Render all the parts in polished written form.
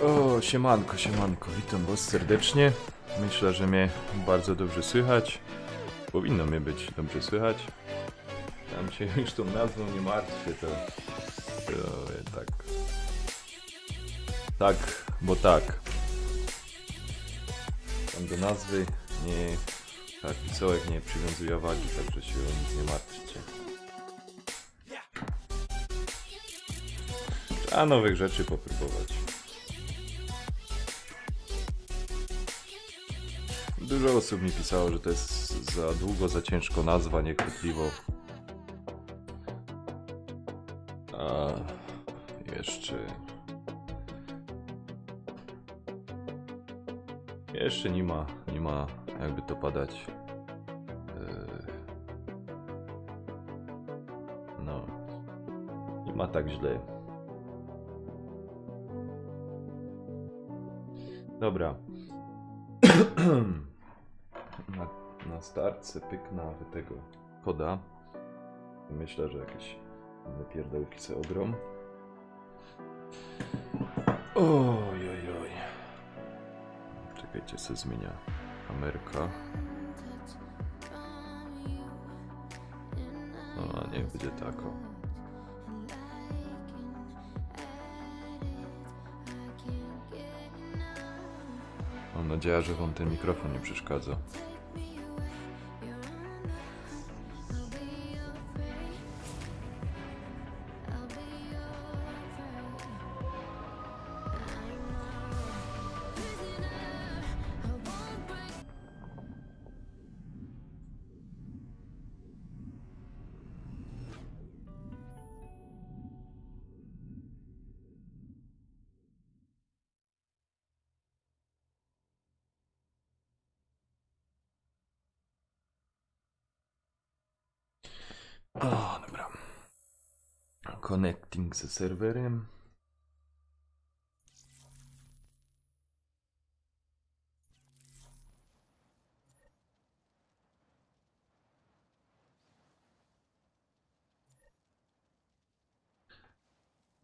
O, siemanko, siemanko, witam was serdecznie. Myślę, że mnie bardzo dobrze słychać. Powinno mnie być dobrze słychać. Tam się już tą nazwą nie martwię, to tak. Tak, bo tak. Tam do nazwy nie, tak, pisołek nie przywiązuje wagi, także się o nic nie martwcie. Trzeba nowych rzeczy popróbować. Dużo osób mi pisało, że to jest za długo, za ciężko nazwa, niekrytliwo. A jeszcze nie ma jakby to padać. No, nie ma tak źle. Dobra. Na startce pyknę tego koda. Myślę, że jakieś inne pierdołki se ogrom. Oj. Czekajcie, se zmienia Kamerka. O, niech będzie tako. Mam nadzieję, że wam ten mikrofon nie przeszkadza. O, dobra. Connecting ze serwerem.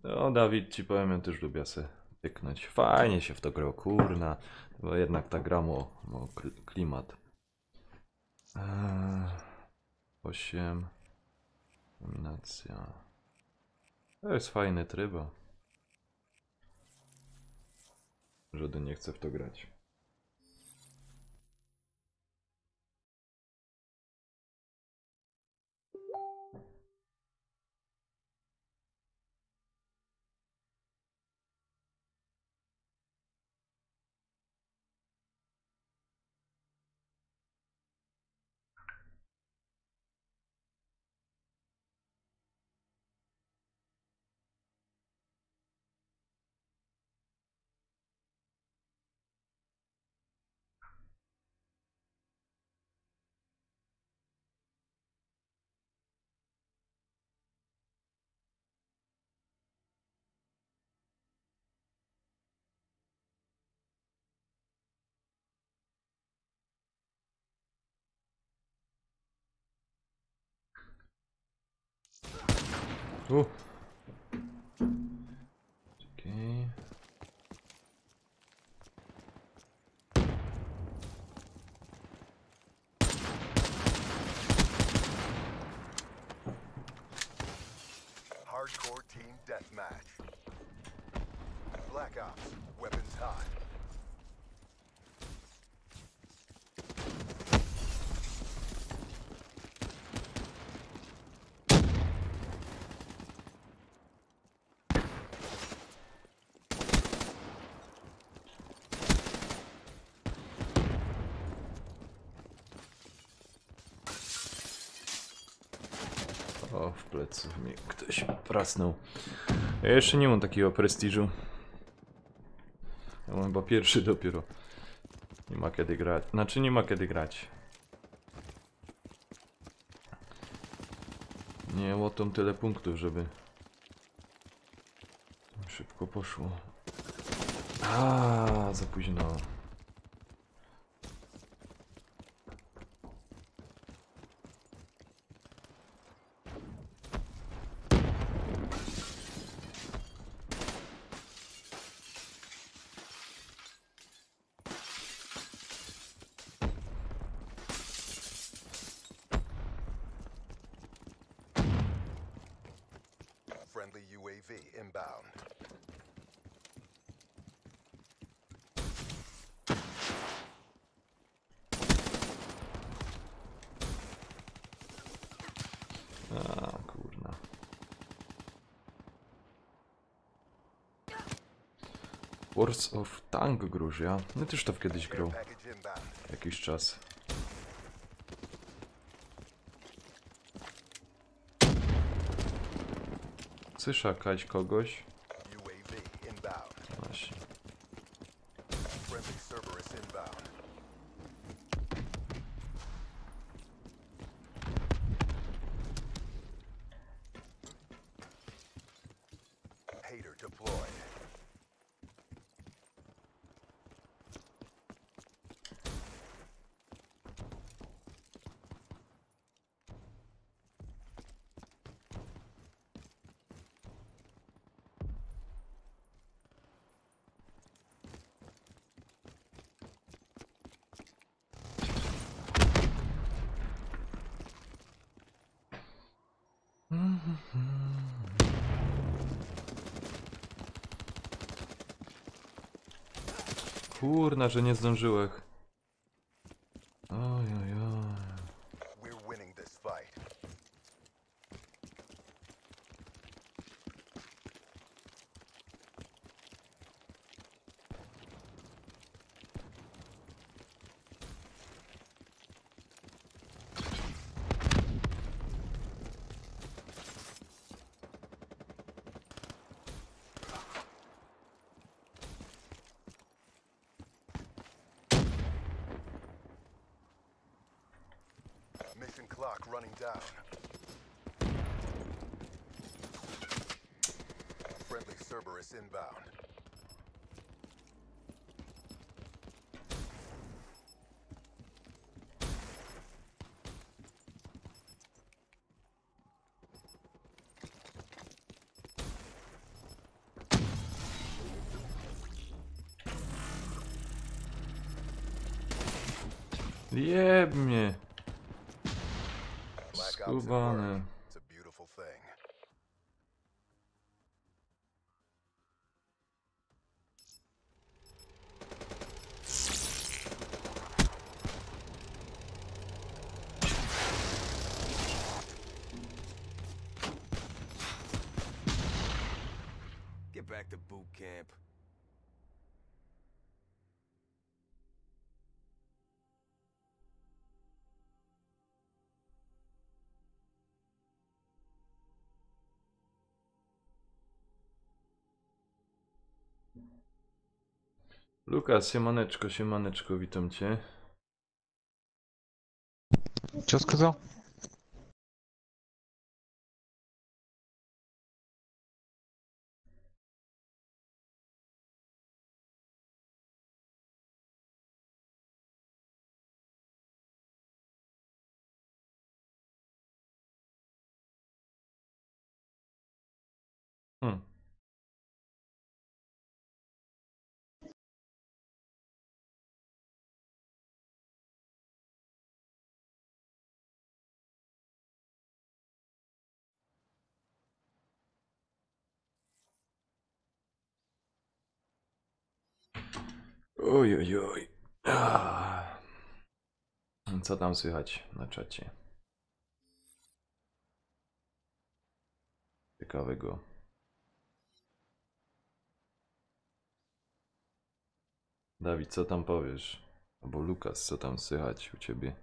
No, Dawid, ci powiem, ja też lubię se pyknąć. Fajnie się w to grało, kurna. Bo jednak ta gra ma klimat. 8. Dominacja. To jest fajny tryb. Żaden nie chce w to grać. Okej. Hardcore team deathmatch. Black Ops, weapons high. O, w plecy mnie ktoś prasnął. Ja jeszcze nie mam takiego prestiżu. Ja mam chyba pierwszy dopiero. Nie ma kiedy grać. Znaczy nie ma kiedy grać. Nie łotą tyle punktów, żeby szybko poszło. Za późno. Friendly UAV inbound. Kurna. Wars of Tank Gruzja. No też to kiedyś grał. Package inbound. Jakiś czas. Słyszę jakaś kogoś. UAV inbound. Właśnie. Friendly Cerberus inbound. Hater deployed. Kurna, że nie zdążyłem. Oj, oj, oj. We're winning this fight. Mission clock running down. Friendly Cerberus inbound. Jeb mnie. Black ops at Skubany. work. It's a beautiful thing. Get back to boot camp. Lukas, siemaneczko, siemaneczko, witam cię. Что сказал? Hm. Oj, oj, oj. Co tam słychać na czacie? Ciekawego. Dawid, co tam powiesz? Albo Lukas, co tam słychać u ciebie?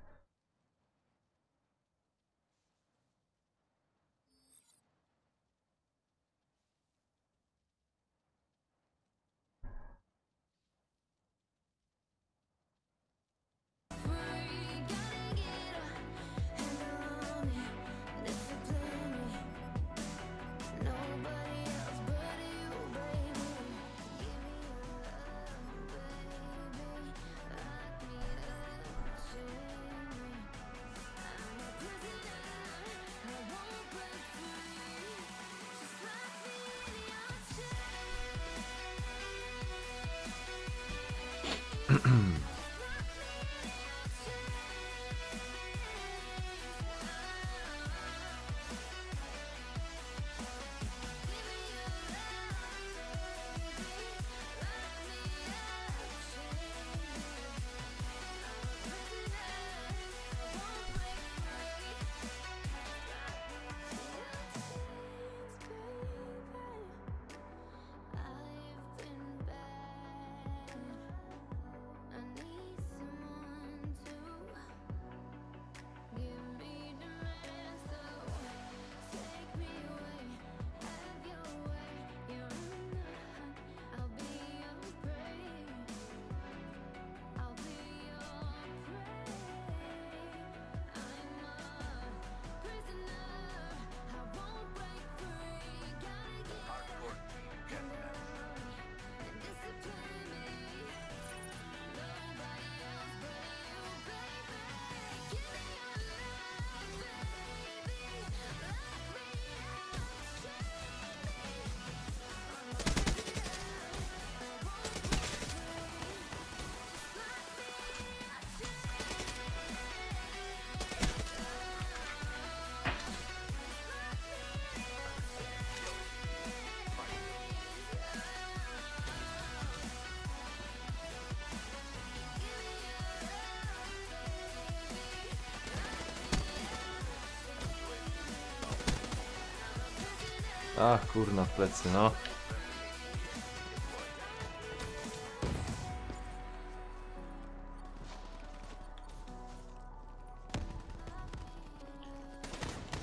Ach, kurna, w plecy, no.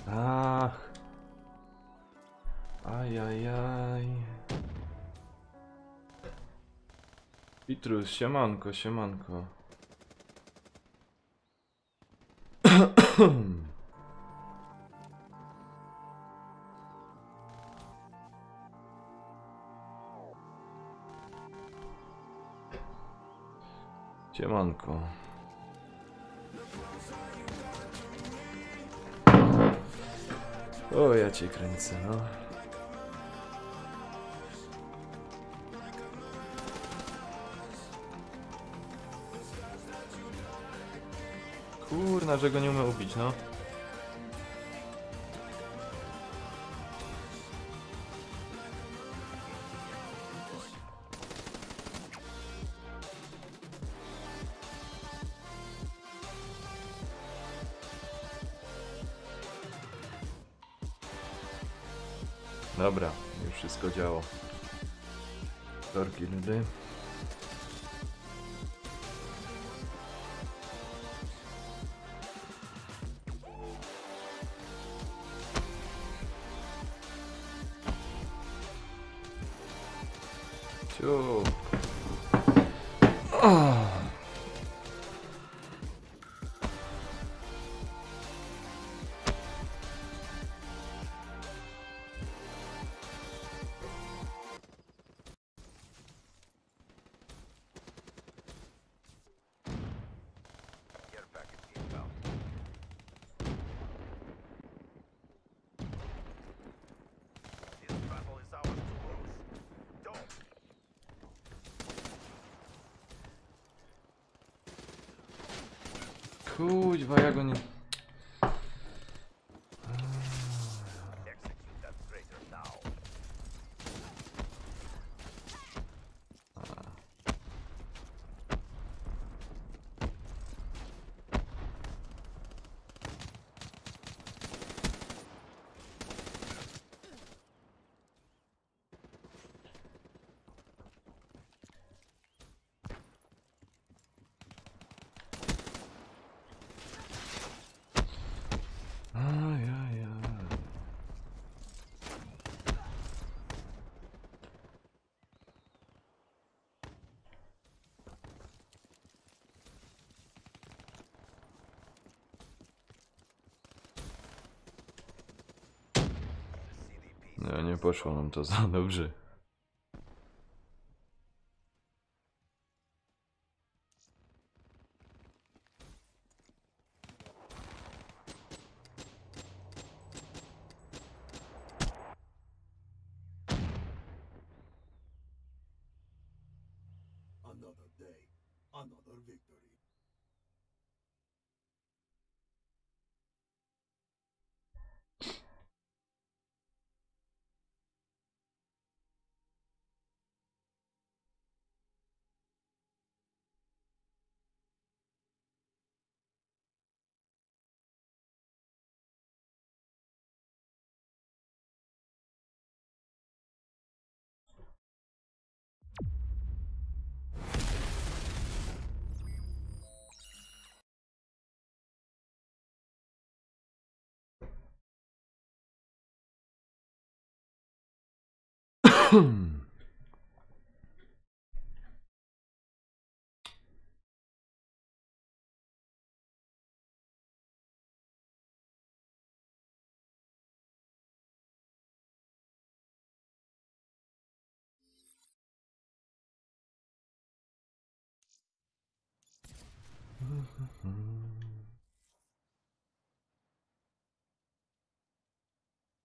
Ach. Ajajaj. Pitrus, siemanko, siemanko. Siemanko. O, ja cię kręcę, no. Kurna, że go nie umiem ubić, no. Dobra, już wszystko działo. Torki ludy. Ciu. Care package inbound. This battle is ours to lose. Don't. Kuźwa, ja go nie... Execute that traitor now. Ajajaj. The CDP No, nie poszło nam to za dobrze. Another day, another victory.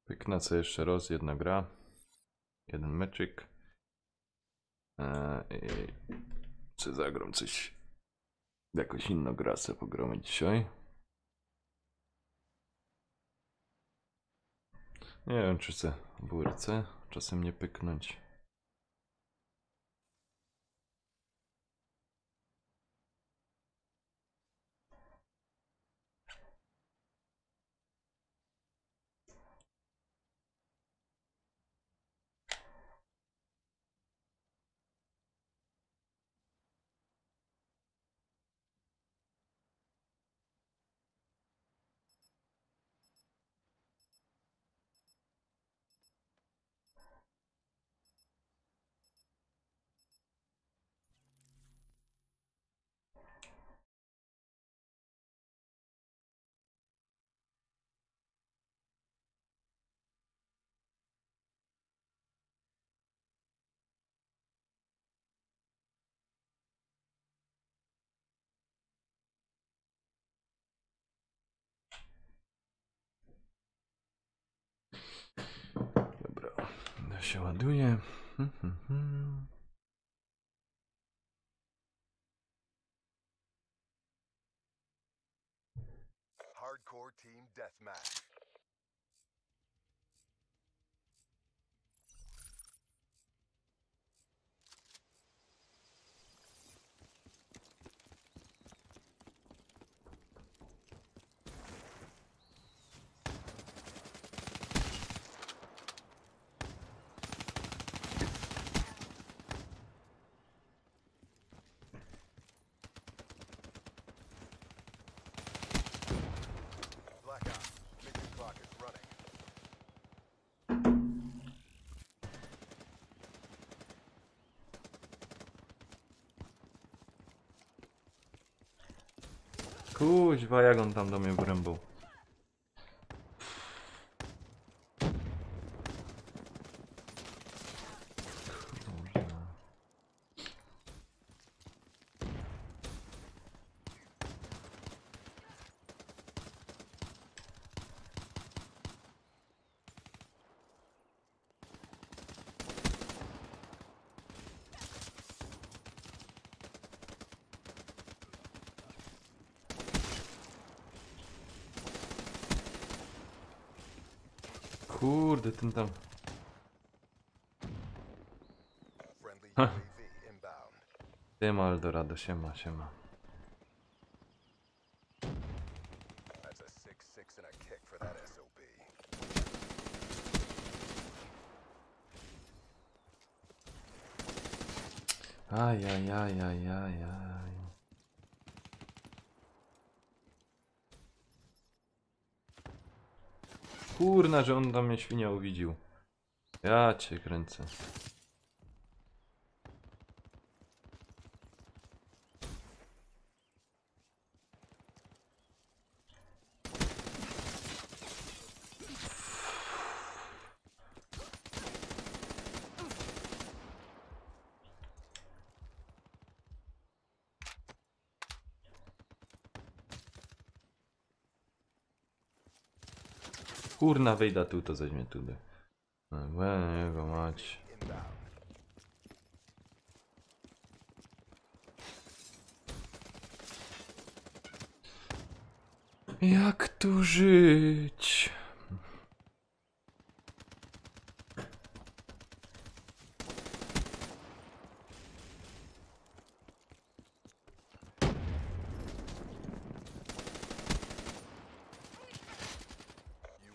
Pyknę co jeszcze raz, jedna gra. Jeden meczyk. I czy zagram coś. Jakoś inną grę sobie pogramy dzisiaj. Nie wiem, czy chcę w WRC czasem nie pyknąć. się ładuje. Hardcore team deathmatch. Blackout. Mission clock is running. Kuźwa, jak on tam do mnie wrębał. Kurde, ten tam. Friendly Huh. UAV inbound. Siema Eldorado, siema, siema. That's a 6-6 and a kick for that SOB. Ajajajajajaj. Kurna, że on tam mnie świnia uwidził. Ja cię kręcę. Kurna, wejda tu, to weźmie tudy. Jego mać. Inbound. Jak tu żyć?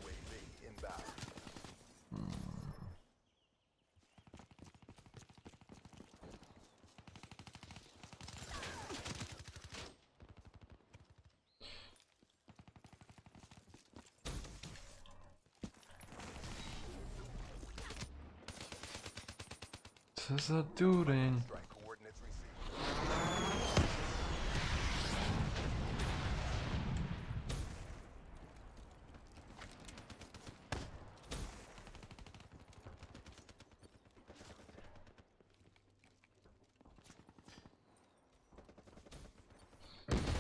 UAV inbound. Co za dureń. Strike coordinates received.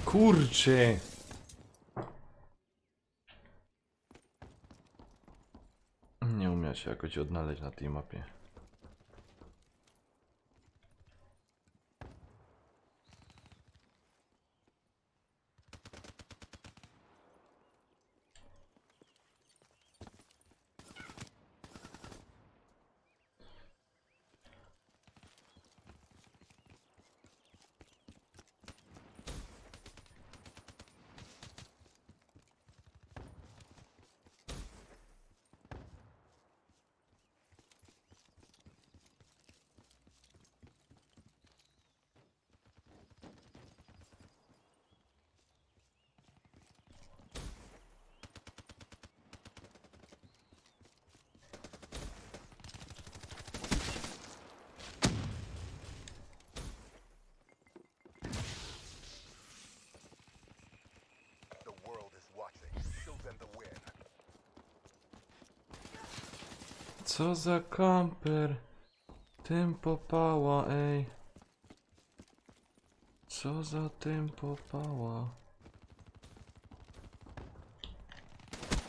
Kurczę. Nie umiem się jakoś odnaleźć na tej mapie. The world is watching. Show them the win. Co za kamper? Tym popała, ej. Co za tym popała?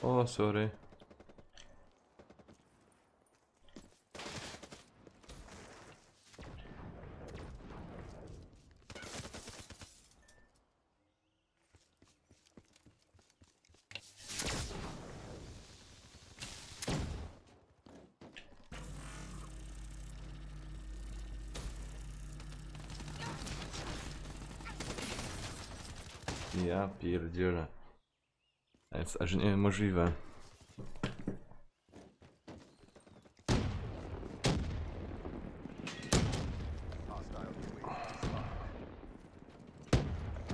O, sorry. Ja pierdzielę. To jest aż niemożliwe. Hostile UAV spotted.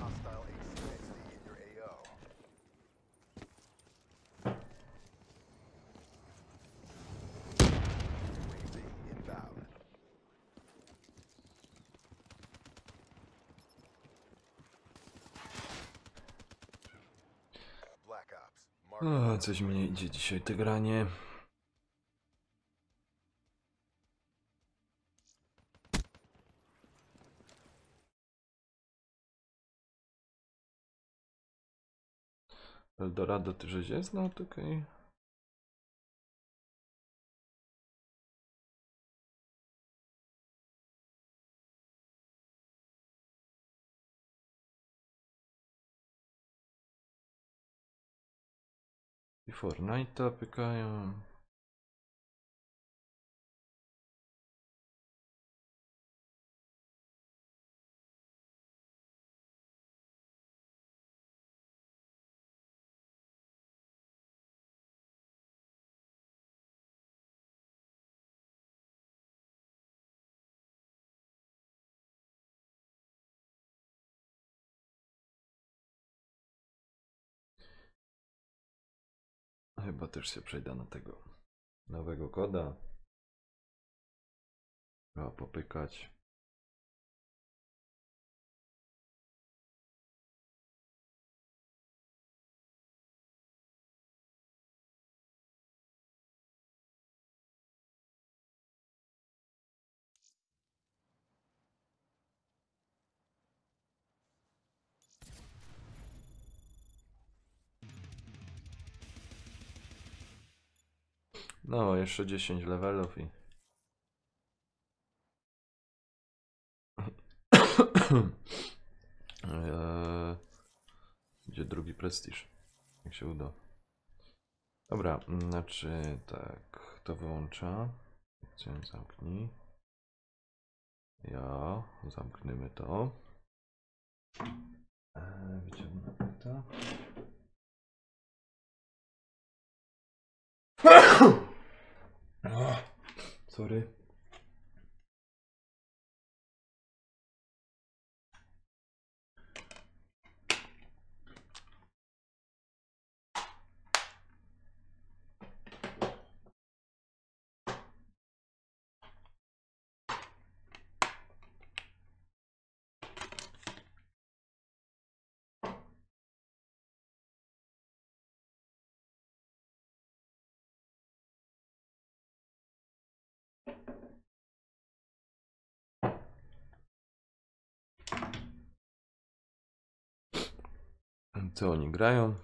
Hostile HCXD in your AO. UAV inbound. Black Ops. Mark O, coś mi nie idzie dzisiaj te granie. Eldorado ty żeś jest? No to okej. I Fortnite'a pykają. Chyba też się przejdę na tego nowego koda. Trzeba popykać. No, jeszcze 10 levelów i... Gdzie drugi prestiż? Jak się uda. Dobra, znaczy tak, to wyłącza. Chciałem zamknij. Ja, zamkniemy to. Wyciągnę to. Sorry. Co oni grają?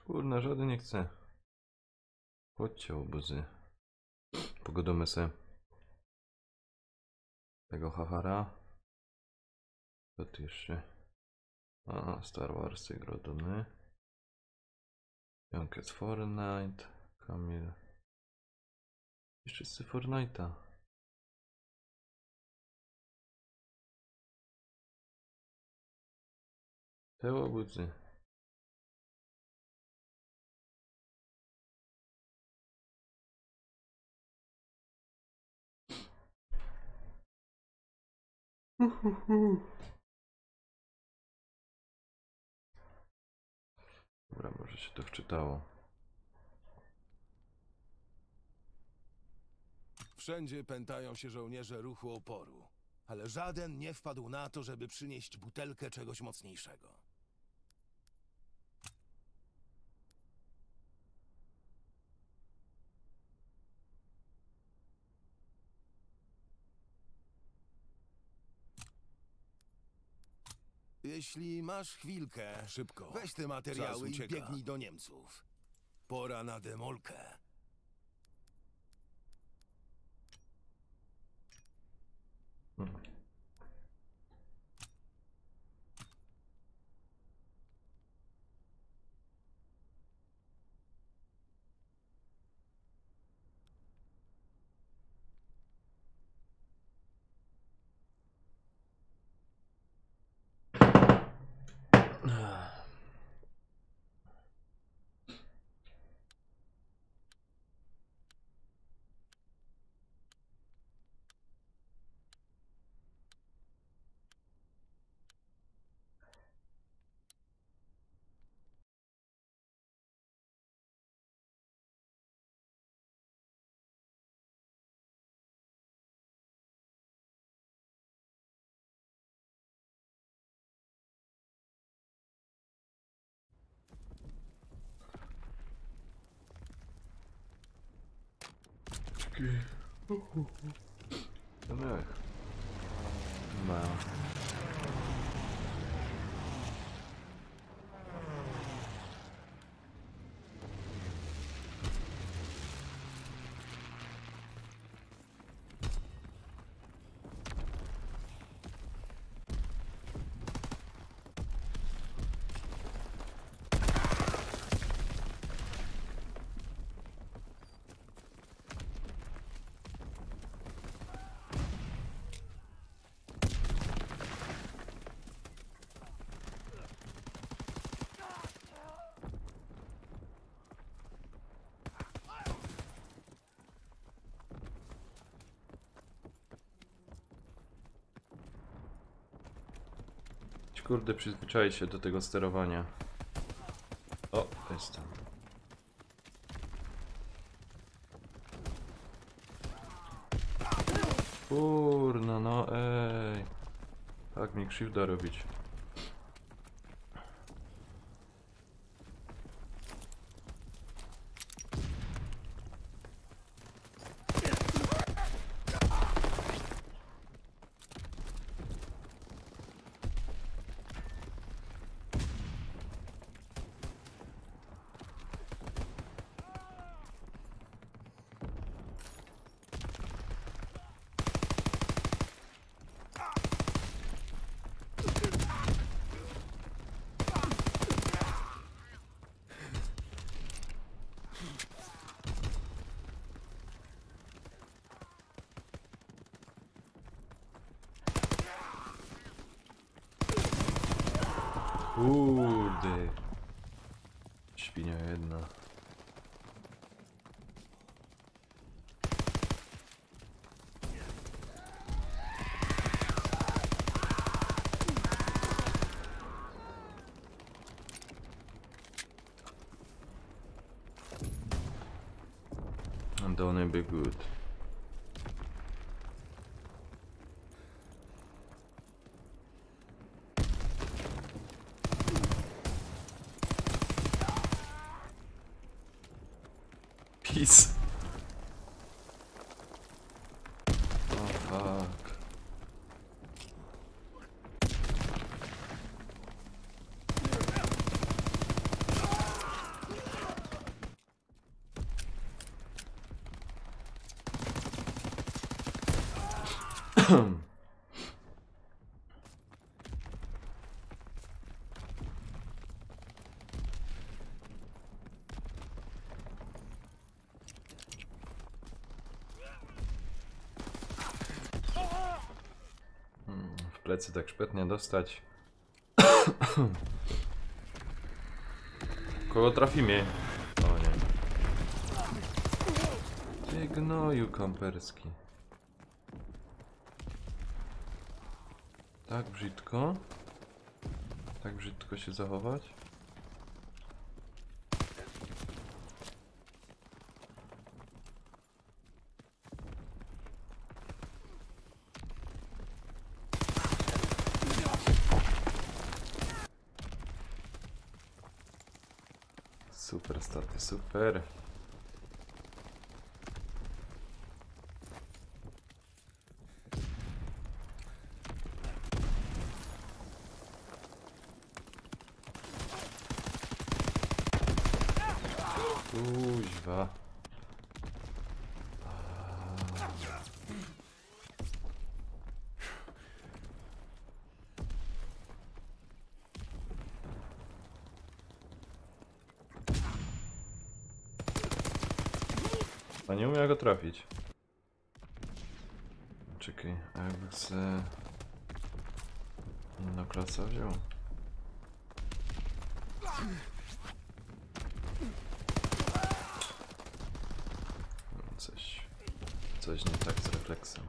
Kurna, żaden nie chce. Chodźcie, obozy. Pogadamy se. Tego hachara. Co tu jeszcze? A, Star Wars grodony. Junket Fortnite. Kamil. Jeszcze z Fortnite'a. Te łobuzy. Dobra, może się to wczytało. Wszędzie pętają się żołnierze ruchu oporu, ale żaden nie wpadł na to, żeby przynieść butelkę czegoś mocniejszego. Jeśli masz chwilkę, Szybko. weź te Czas materiały i ucieka. biegnij do Niemców. Pora na demolkę. Ech. No. Kurde, przyzwyczaj się do tego sterowania. O, jestem. Kurna, no ej. Tak mi krzywda robić. Kurde. Świnia jedna. And don't it be good. Peace. Oh fuck. W plecy tak szpetnie dostać. Kogo trafimy? O nie. Ty gnoju kamperski. Tak brzydko? Tak brzydko się zachować? Super staty, super. Kuźwa. A nie umiem go trafić. Czekaj, a jakby se inna klasa wziął. Coś nie tak z refleksem.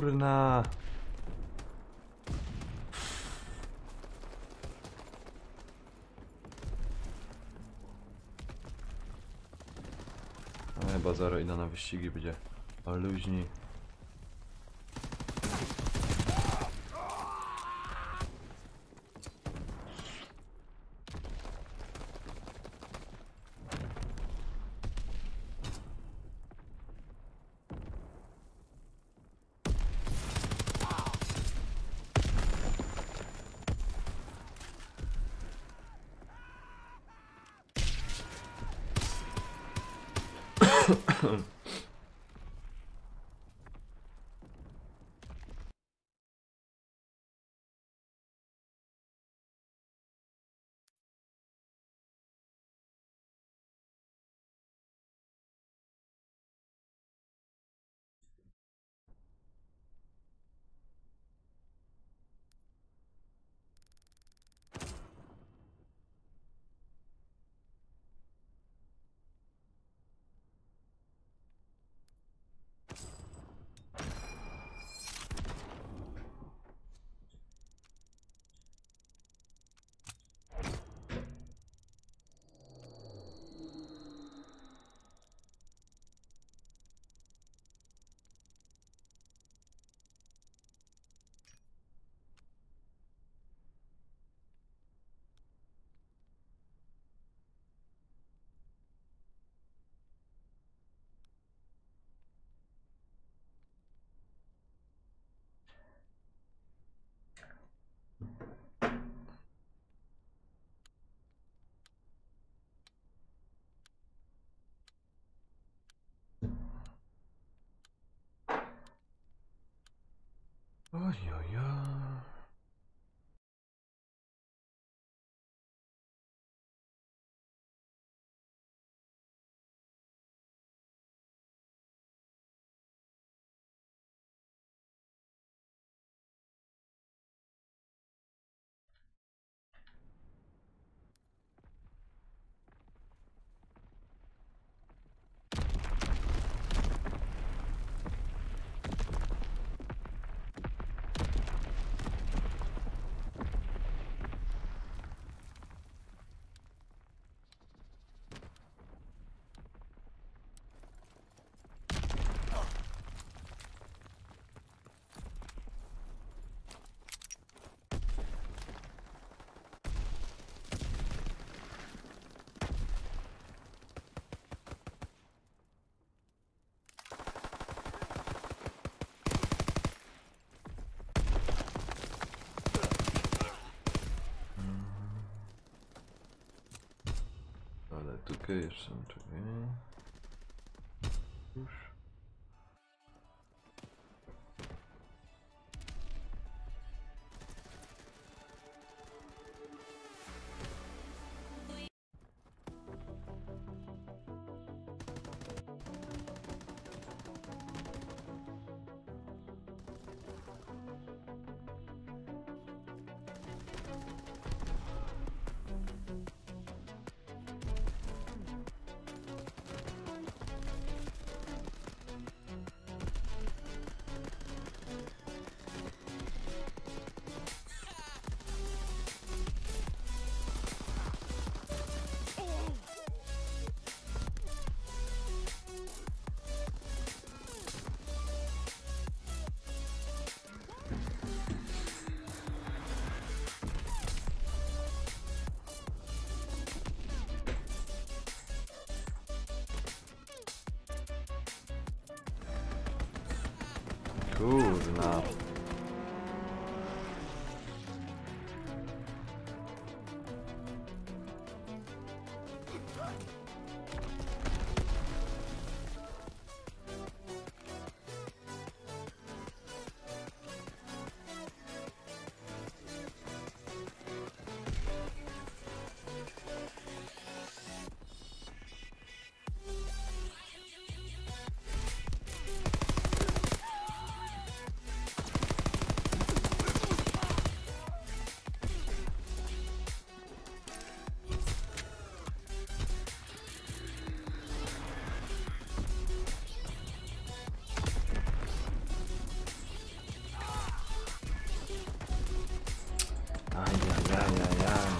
Kurna. Chyba zaraz idę na wyścigi, będzie a luźni. Ojojo. Okej, jeszcze czekaj. Już. Kurna. Ajajajajaj.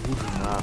Kurna.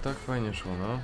Tak fajnie szło, no.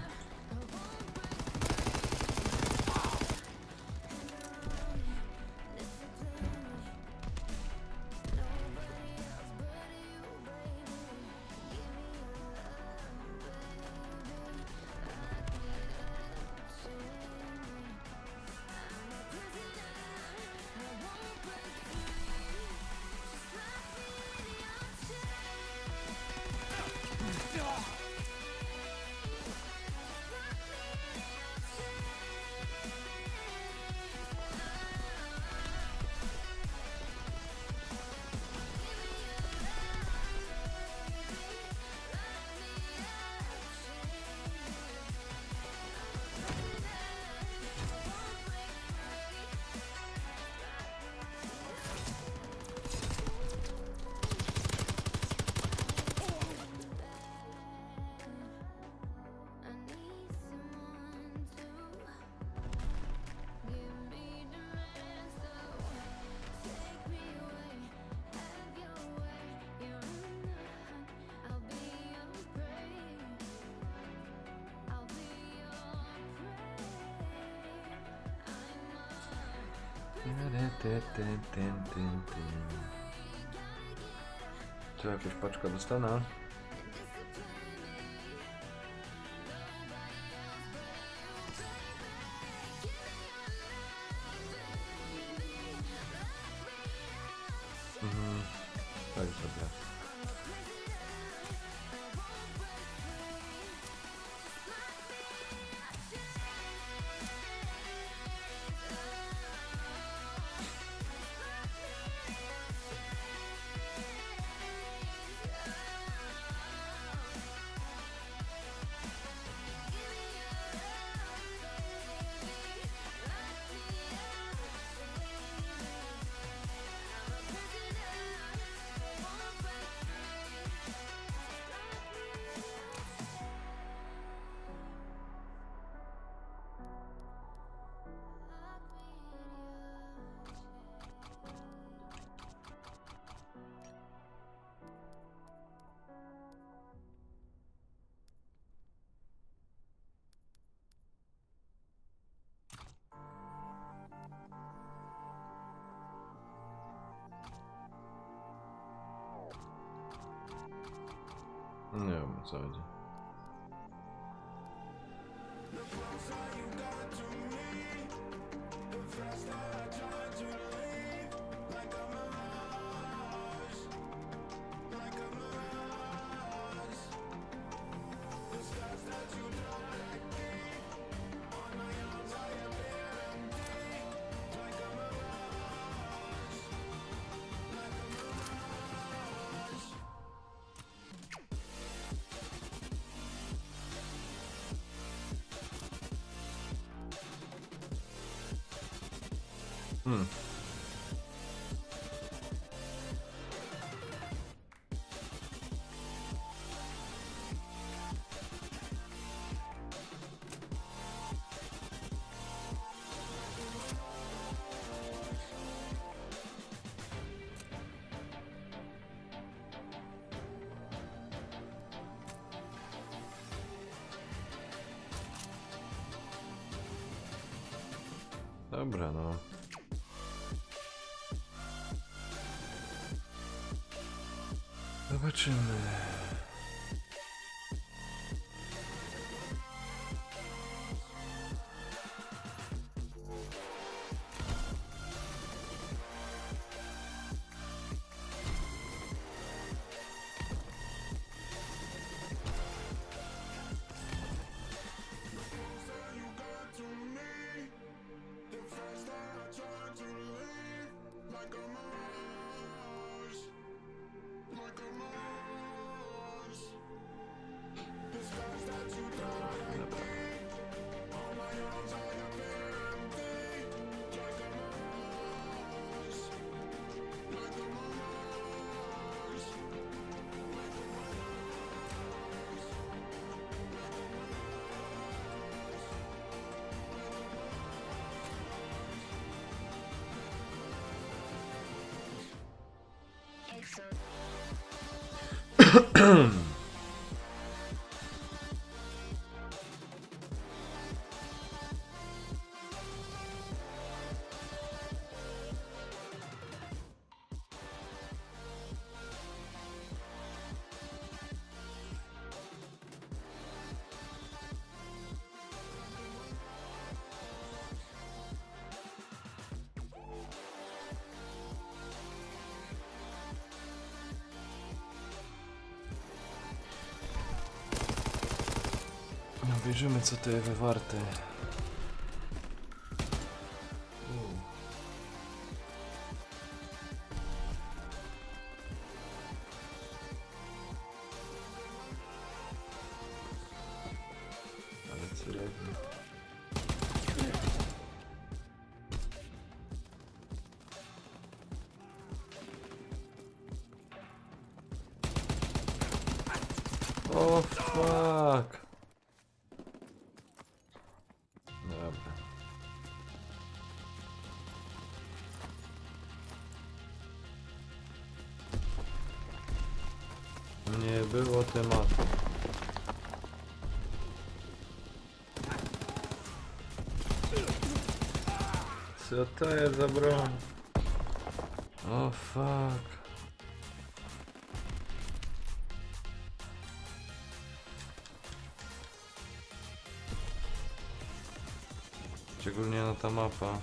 Co, jakaś paczka dostanę? Tak, dobra. Nie wiem, o co chodzi. Dobra, no. Zobaczymy. Obejrzymy, co to jest warte. Ale co robi? O fuck! Dobra. Nie było tematu. Co to jest za broń? O fuck. Szczególnie na ta mapa.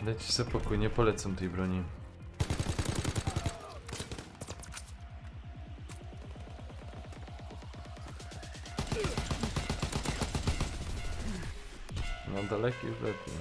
Dajcie sobie pokój, nie polecam tej broni. Na daleki już lepiej.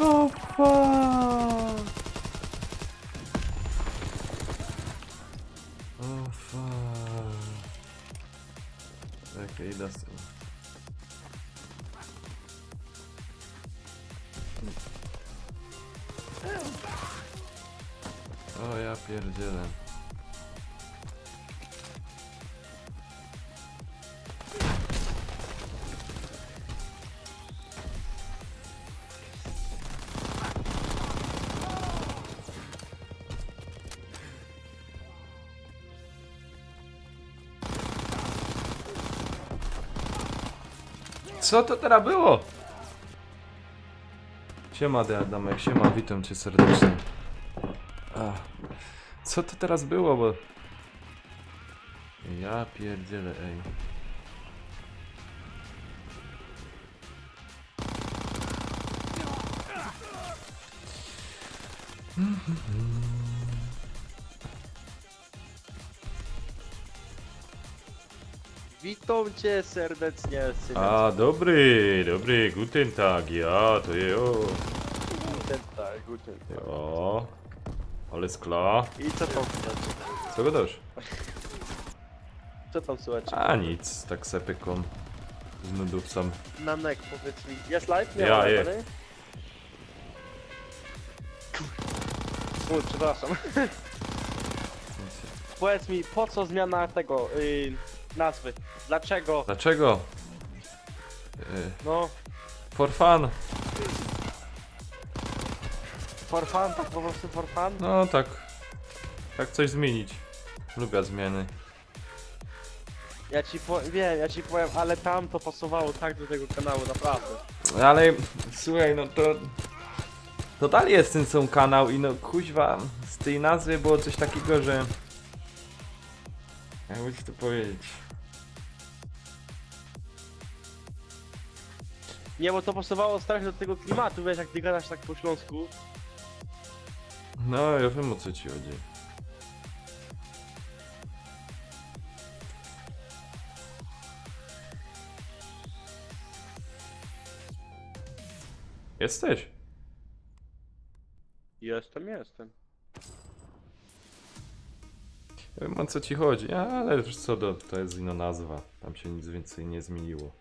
Oh fuck! Oh fuck! Okej, idę z tym. O ja pierdzielę. Co to teraz było? Siema Adamek, siema, witam cię serdecznie. Co to teraz było, bo... Ja pierdzielę, ej. Witam cię serdecznie, synek. A, dobry, guten tag, ja, to je, o. Guten Tag. Ja, alles klar. I co tam słychać? Co gadasz? Co tam słychać? A nic, tak se pykom. Z nudów sam. Nanek, powiedz mi. Jest live? Ja, ma jest. live, nie? Przepraszam. Powiedz mi, po co zmiana tego, nazwy? Dlaczego? Dlaczego? No, For fun. for fun, tak po prostu for fun? No tak. Tak coś zmienić. Lubię zmiany. Wiem, ja ci powiem, ale tam to pasowało tak do tego kanału, naprawdę. Ale słuchaj, no to... To dalej jest ten sam kanał i no kuźwa, z tej nazwy było coś takiego, że... Jakby ci to powiedzieć... Nie, bo to pasowało strasznie do tego klimatu, wiesz, jak ty gadasz tak po śląsku. No, ja wiem o co ci chodzi. Jesteś? Jestem. Ja wiem o co ci chodzi, ale wiesz co, to jest inna nazwa. Tam się nic więcej nie zmieniło.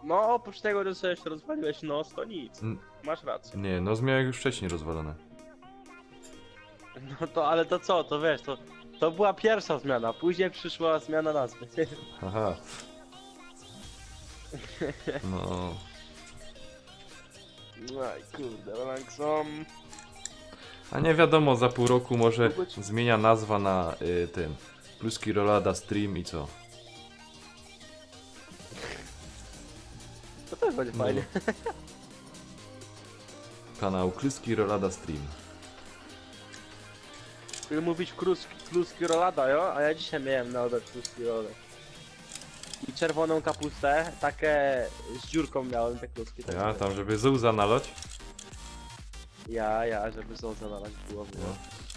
No, oprócz tego, że sobie jeszcze rozwaliłeś nos, to nic. Masz rację. Nie, no miałem już wcześniej rozwalone. No to, ale to co, to wiesz, to była pierwsza zmiana, później przyszła zmiana nazwy. Aha. No. Aj, kurde, Relaxom. A nie wiadomo, za pół roku może zmienia nazwa na tym. Pluski Rolada Stream i co? To też będzie No. fajnie. Kanał Kluski Rolada Stream. Chcę mówić kluski rolada, jo? A ja dzisiaj miałem na obiad kluski rolada. I czerwoną kapustę, takie z dziurką miałem te kluski. Ja tam, żeby zuza nalać. Ja, żeby zołza nalać było.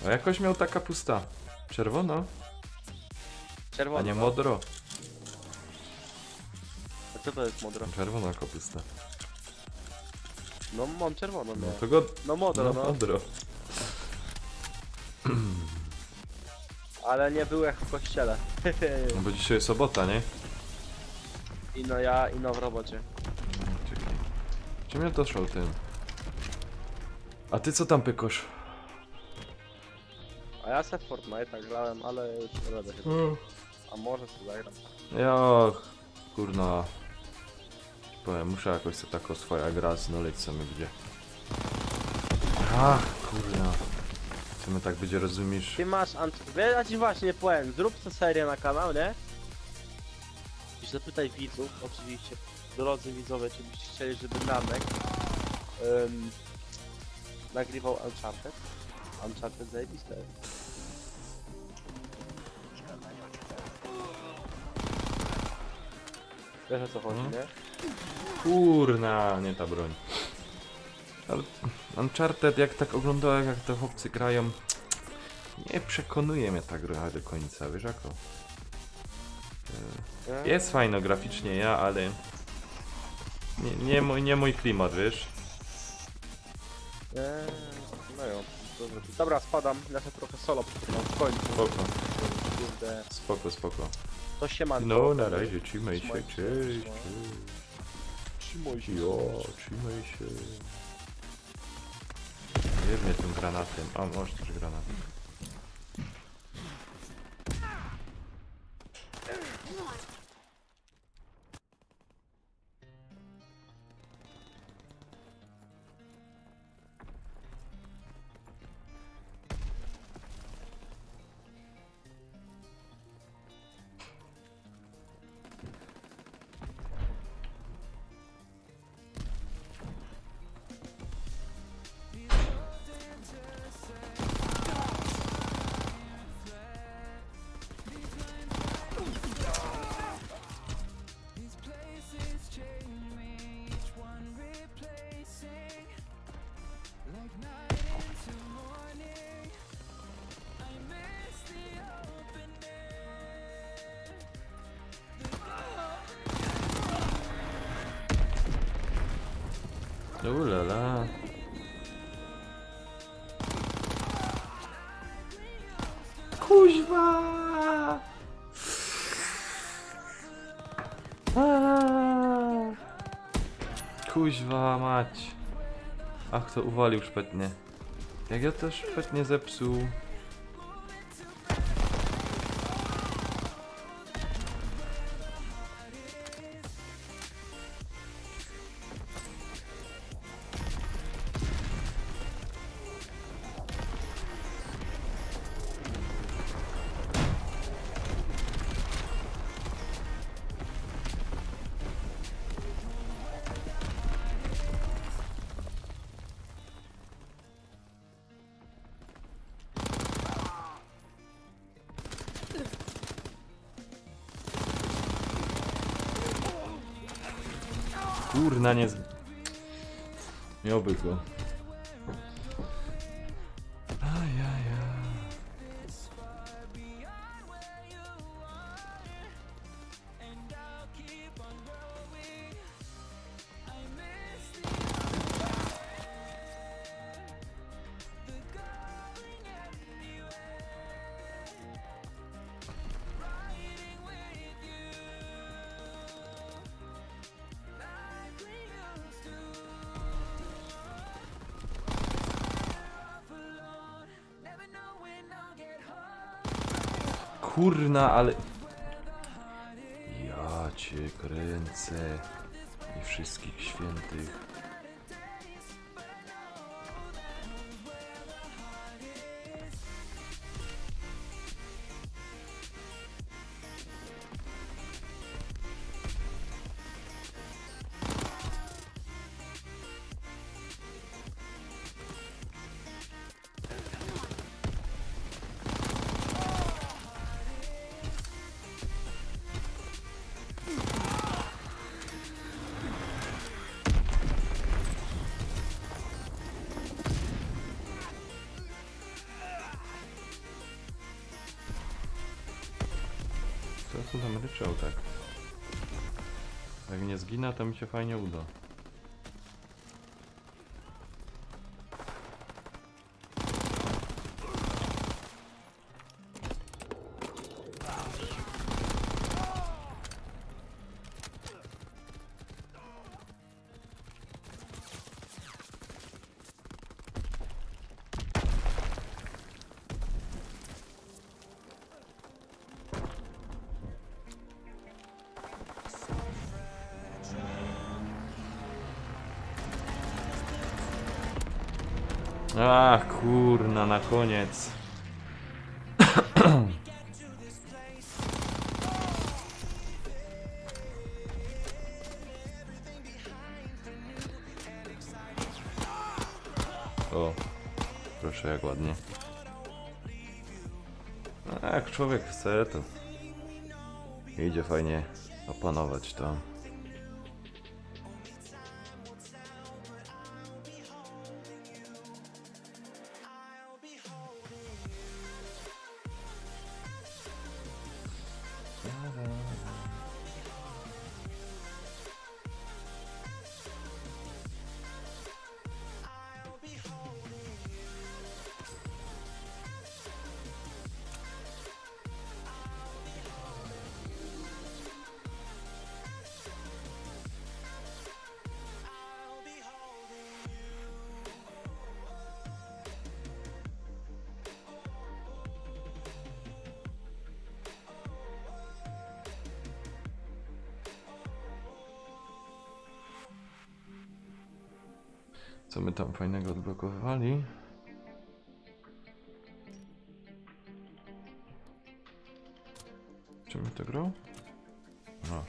A jakoś miał ta kapusta. Czerwona, Czerwona. a nie modro. A co to jest modro? Czerwona kapusta. No mam czerwoną, No no. to go... No modro, no. modro. Ale nie był jak w kościele. No bo dzisiaj jest sobota, nie? Ino ja, ino w robocie. Czekaj. Czym ja doszło tym? A ty co tam pykosz? A ja se w Fortnite'a grałem, ale już nie będę się... A może sobie zagram. Ja, kurna. Powiem, muszę jakoś sobie taką swoja gra znaleźć sobie gdzie. Ach, kurna. Co my tak będzie, rozumiesz? Ty masz ja ci właśnie powiem, zrób tę serię na kanał, nie? I zapytaj widzów, oczywiście, drodzy widzowie, czy byście chcieli, żeby Namek nagrywał Uncharted? Uncharted zajebiste. Wiesz o co chodzi, nie? Kurna, nie ta broń. Ale Uncharted, jak tak oglądałem, jak te chłopcy grają, nie przekonuje mnie ta gra do końca, wiesz jako? Jest fajno graficznie, ale nie mój klimat, wiesz? No jo, dobra, spadam, ja sobie trochę solo poczytam w końcu. Spoko, Kurde, spoko. to się ma. No, na razie, trzymaj się, Trzymaj się, cześć. Trzymaj się. Jo, trzymaj się. Nie mnie tym granatem. A, masz też granat. Ulala. Kuźwa! Kuźwa mać. Ach, to uwalił szpetnie. Jak ja też szpetnie zepsuł. Kurna, nie... Miałby go. Ajaja. Kurna, ale... Ja cię kręcę. I wszystkich świętych. Co tu tam ryczał tak? Jak nie zginę, to mi się fajnie uda. Ach, kurna, na koniec. O, proszę, jak ładnie. Jak człowiek chce, to idzie fajnie opanować to. Co my tam fajnego odblokowali? Czym my to grał? No.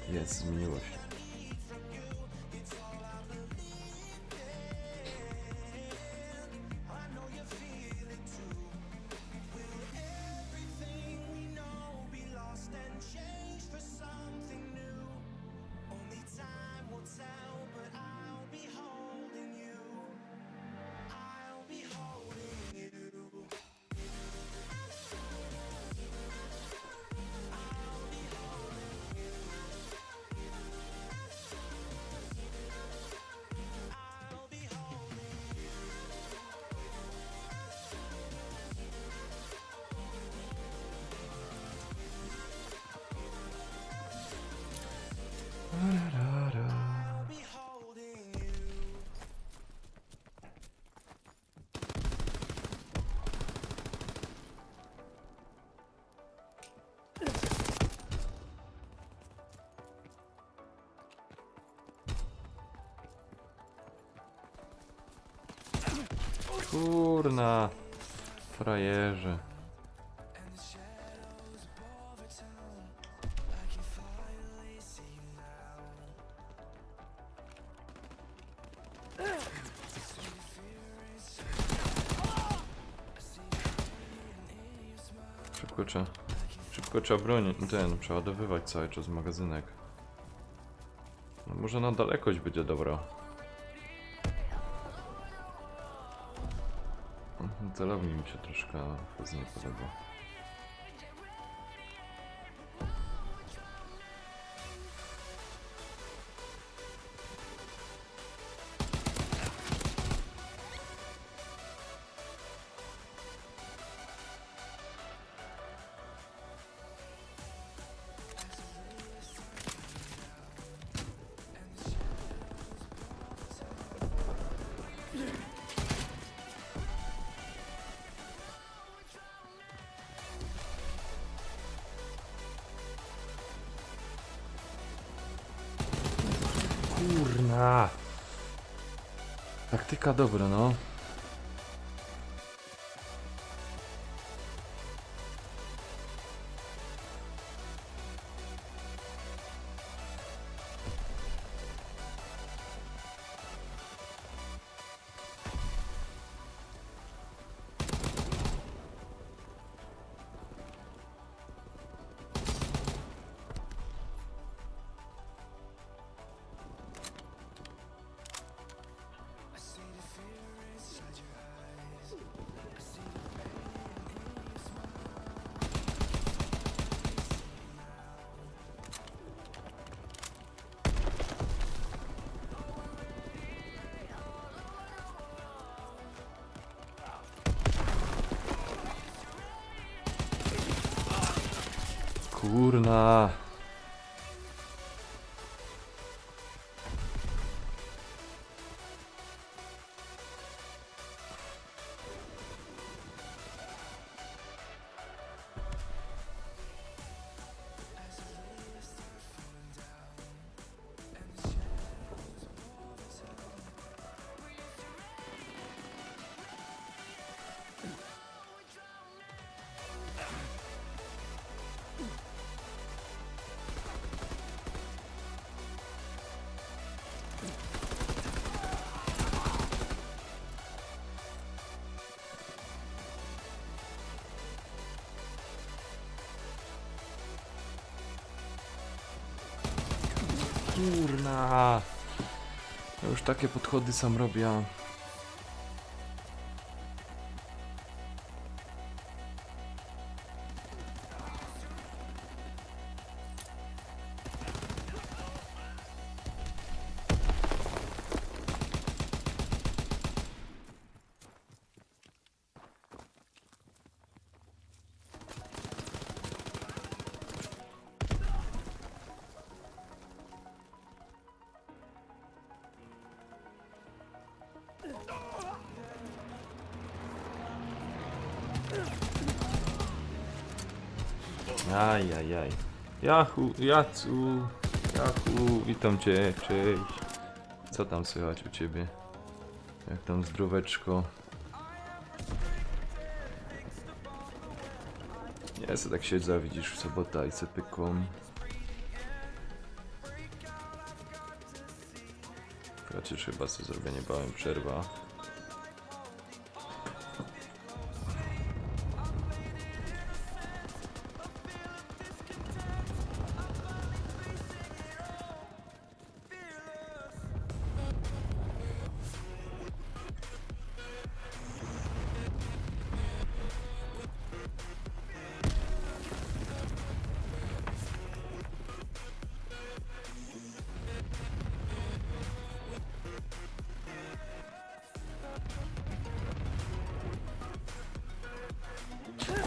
Jest, zmieniło się. Kurna, frajerze. Szybko trzeba bronić, przeładowywać cały czas magazynek. No może na dalekość będzie dobra. Celownik mi się troszkę nie podoba. Kurna. Taktyka dobra, no. Kurna. Kurna. Ja już takie podchody sam robię. Ajajaj. Jachu, Jacu, Jachu, witam cię, cześć. Co tam słychać u ciebie? Jak tam zdróweczko? Nie, co tak siedzę, widzisz, w sobota i se pykłam. Raczej chyba sobie zrobię niebawem przerwa.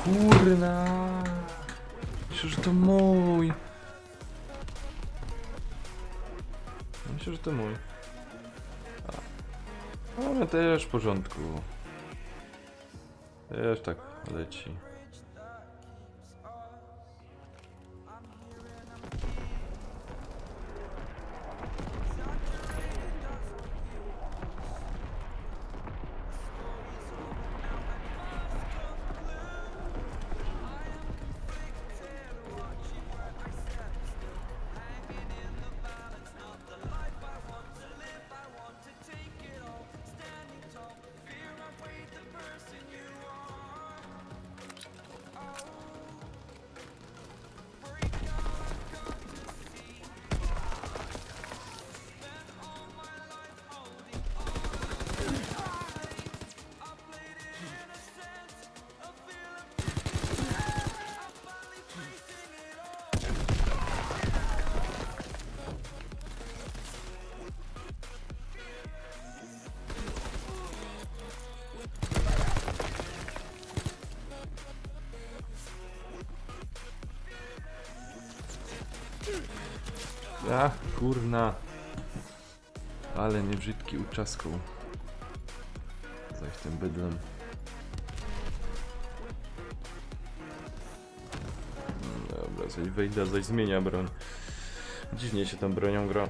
Kurna! Myślę, że to mój. Myślę, że to mój. Ale też w porządku. Też tak leci. Ja, kurna. Ale mnie brzydki uczaskał. Zaś tym bydlem. Dobra, zaś wejdę, zaś zmienia broń. Dziwnie się tą bronią gra.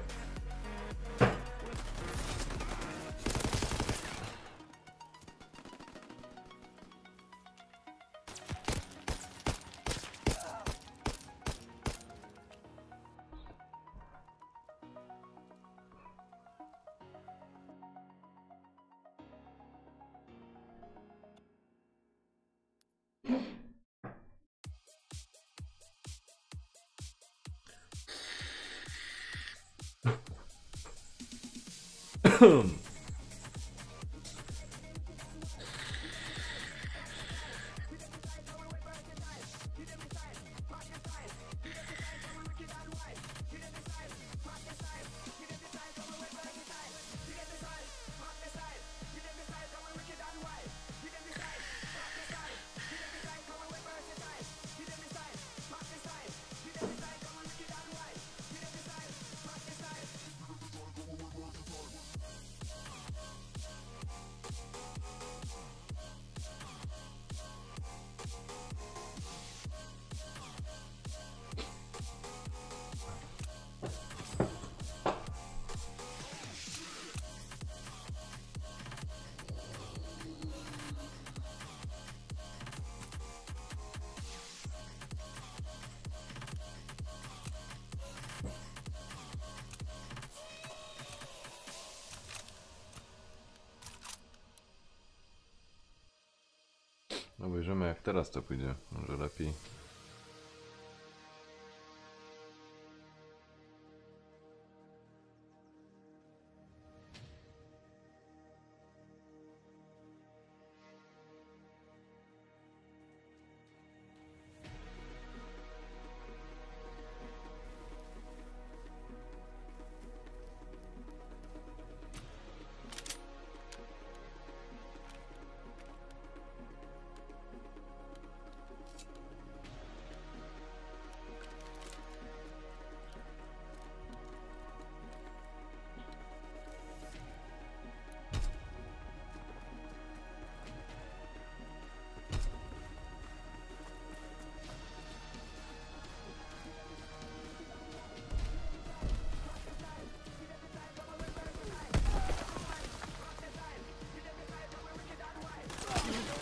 Obejrzymy jak teraz to pójdzie, może lepiej.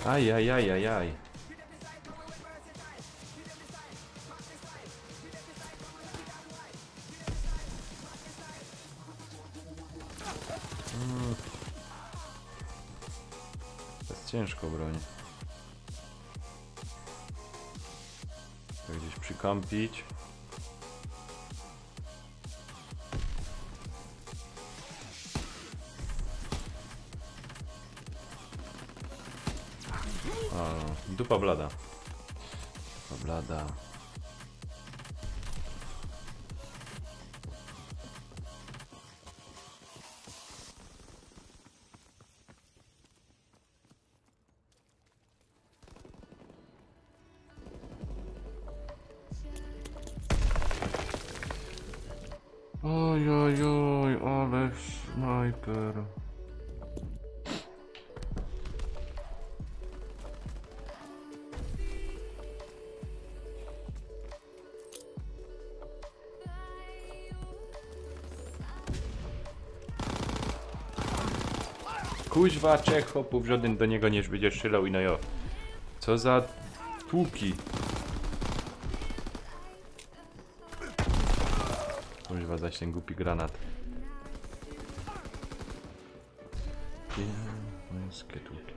Ajajajajaj. To jest ciężko broń. Tak gdzieś przykampić. A, dupa blada. Dupa blada. Oj, oj, oj, ale snajper. Kuźwa, trzech chłopów, żaden do niego nie będzie strzelał i no jo. Co za tłuki. Kuźwa, zaś ten głupi granat. Męskie tłuki.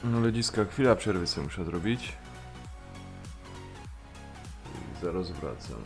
No ludziska, chwila przerwy sobie muszę zrobić. I zaraz wracam.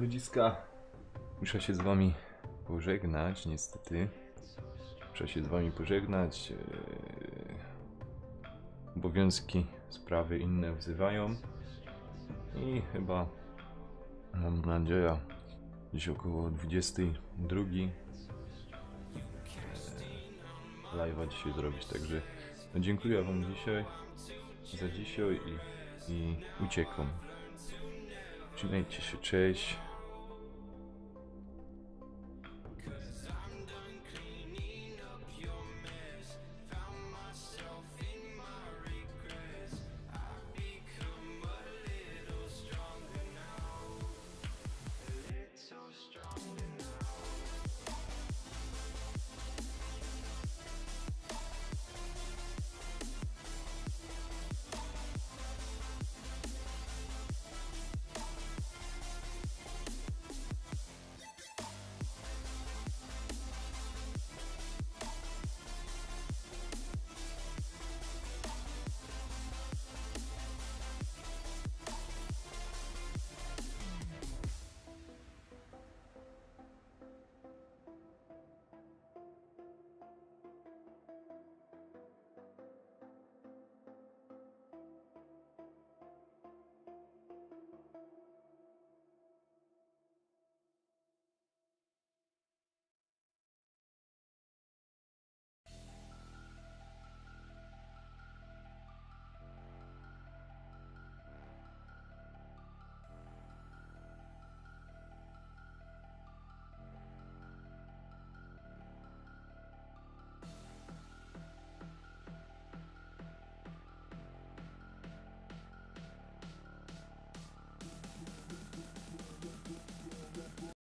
ludziska, muszę się z wami pożegnać, niestety. Muszę się z wami pożegnać. Obowiązki, sprawy inne wzywają. I chyba, mam nadzieję, gdzieś około 22 live'a dzisiaj zrobić. Także no dziękuję wam dzisiaj za dzisiaj i uciekam. Trzymajcie się, cześć.